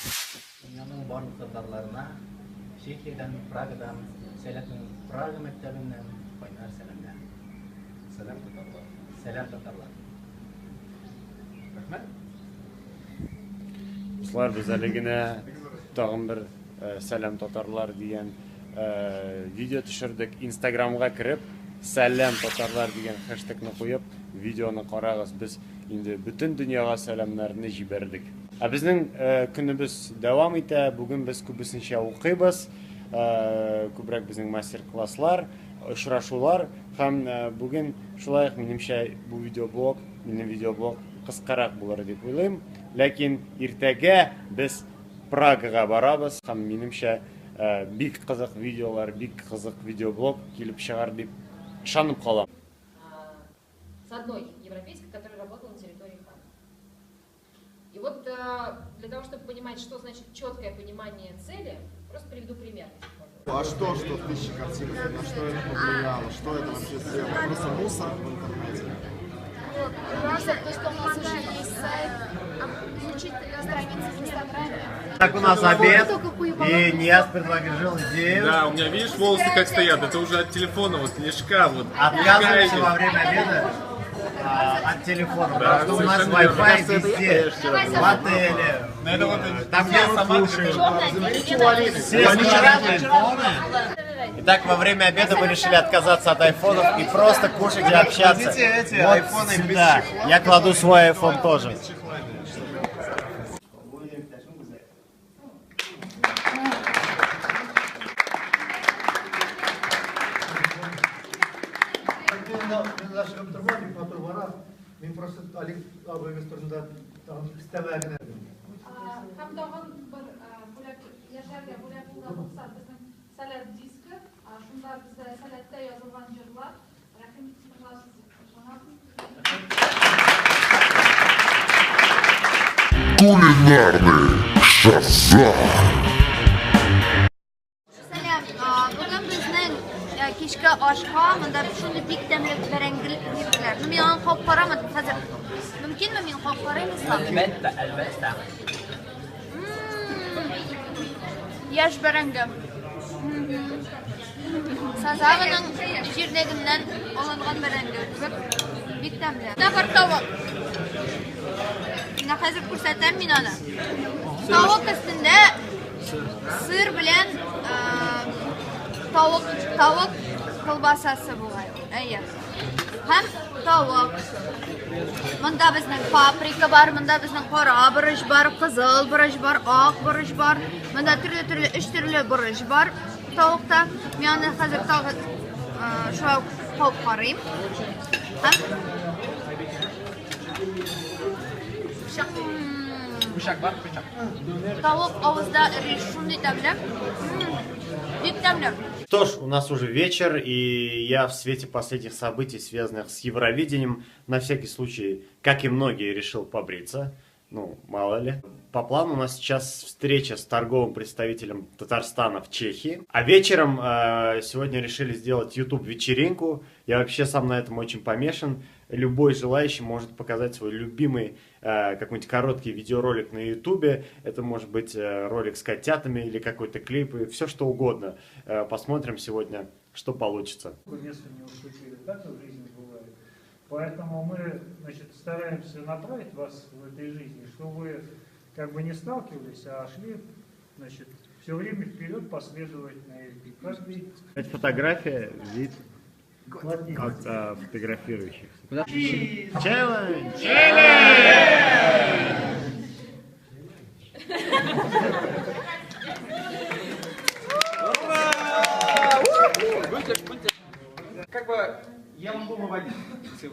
Dünyanın bарлıq qızlarlarına Çekiyadan, Praga'dan, Selat'ın Praga mektebinden koynar selamlar. Selam Tatarlar. Selam Tatarlar. Rahmet. Bizlar bizəligine tağın bir Selam Tatarlar diyen video düşürdük. Instagram'a kirib Selam Tatarlar diyen hashtag'ni qo'yib videoni qarag'iz. Biz endi butun dunyoga salomlarni jiberdik. Bizning kunimiz davom etadi. Bugun biz ko'pincha o'qiymiz. Ko'proq bizning master-klasslar, uchrashuvlar ham bugun shulay menimcha bu videoblog, mening videoblog qisqaroq bo'lar deb o'ylayman. Lekin ertaga biz Pragaga boramiz. Ham menimcha bek qiziq videolar, bek qiziq videoblog kelib chiqar deb ishonib qolaman. С одной европейской, которая работала на территории ХАМ. И вот для того, чтобы понимать, что значит четкое понимание цели, просто приведу пример. А что в тысячи картинок? На что это повлияло? Что это вообще сделало? Просто мусор в интернете? Просто то, что у нас уже есть сайт, изучить страницы в Инстаграме. Так у нас обед, и Нияз предложил идею. Да, у меня, видишь, волосы как стоят, это уже от телефона, вот лишка, вот. Отказывайся во время обеда от телефона, Да, потому что у нас совершенно Wi-Fi верно. везде, в отеле, там где мы кушаем. Все смотрят айфоны. Итак, во время обеда мы решили отказаться от айфонов и просто кушать и общаться. Эти Вот айфоны без сюда. чехла. Я кладу свой айфон тоже. Мен просто Олег абайымыз турында кітабағына. Һәм тагын бер бүләк яшәргә бүләк булган булса безнең сәләт диске, шунда бездә сәләттә язылган җырлар. Рәхим, Кулинарный шазам. Bugün bizning kechki oshxona menda shunday bek damlab barangilik yedilar. Men yon qo'yib qo'yamadim hozir. Mumkinmi men qo'yib qo'ymaysam? Albatta. Yash barangim. Sazavining jirdagidan olingan barangi. Bek damlab. Bir tovuq. Mana hozir ko'rsataman men uni. Tovuq ustida sir bilan tavuk kolbasası bo'ladi. Ayya. Ham tavuk. Bunda bizning paprika bor, bunda bizning qora birish bor, qizil birish bor, oq birish bor. Bunda turli 3 turli birish bor. Tavuqda men hozir tavuk shu qo'yib qarayım. Ham Bıçak var, bıçak. Tavuk ovuzda shunday damlab. Bek damlab. Что ж, у нас уже вечер, и я в свете последних событий, связанных с Евровидением, на всякий случай, как и многие, решил побриться. Ну, мало ли. По плану у нас сейчас встреча с торговым представителем Татарстана в Чехии. А вечером сегодня решили сделать YouTube-вечеринку. Я вообще сам на этом очень помешан. Любой желающий может показать свой любимый какой-нибудь короткий видеоролик на YouTube. Это может быть ролик с котятами или какой-то клип, и все что угодно. Посмотрим сегодня, что получится. Место не уступили, так в жизни бывает. Поэтому мы, значит, стараемся направить вас в этой жизни, чтобы вы как бы не сталкивались, а шли, значит, все время вперед последовательно. И каждый... Это фотография, вид от фотографирующих. Челлендж! Как бы я могу выводить,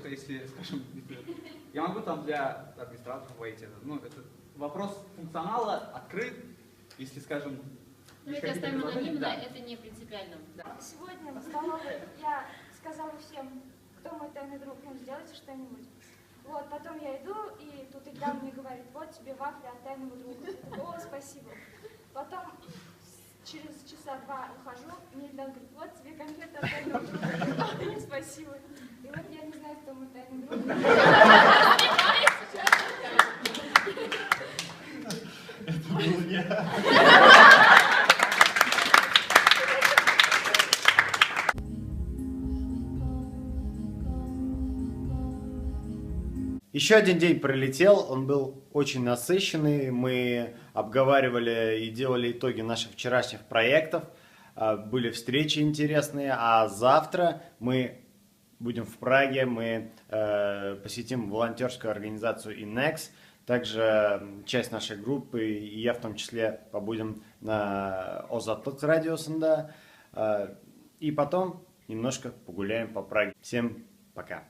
если скажем, я могу там для администраторов войти. Ну, это вопрос функционала открыт, если, скажем, Давайте оставим анонимно, это не принципиально. Сегодня в столовой я сказала всем, кто мой тайный друг, ну сделайте что-нибудь. Вот, потом я иду, и тут Илья мне говорит, вот тебе вафли от тайного друга. Я такая, о, спасибо. Потом через часа 2 ухожу, мне Илья говорит, вот тебе конфеты от тайного друга. Спасибо. И вот я не знаю, кто мой тайный друг. Это было Еще один день пролетел, он был очень насыщенный. Мы обговаривали и делали итоги наших вчерашних проектов. Были встречи интересные, а завтра мы будем в Праге, мы посетим волонтерскую организацию INEX. Также часть нашей группы, и я в том числе, побудем на Озатлык радиосында. И потом немножко погуляем по Праге. Всем пока!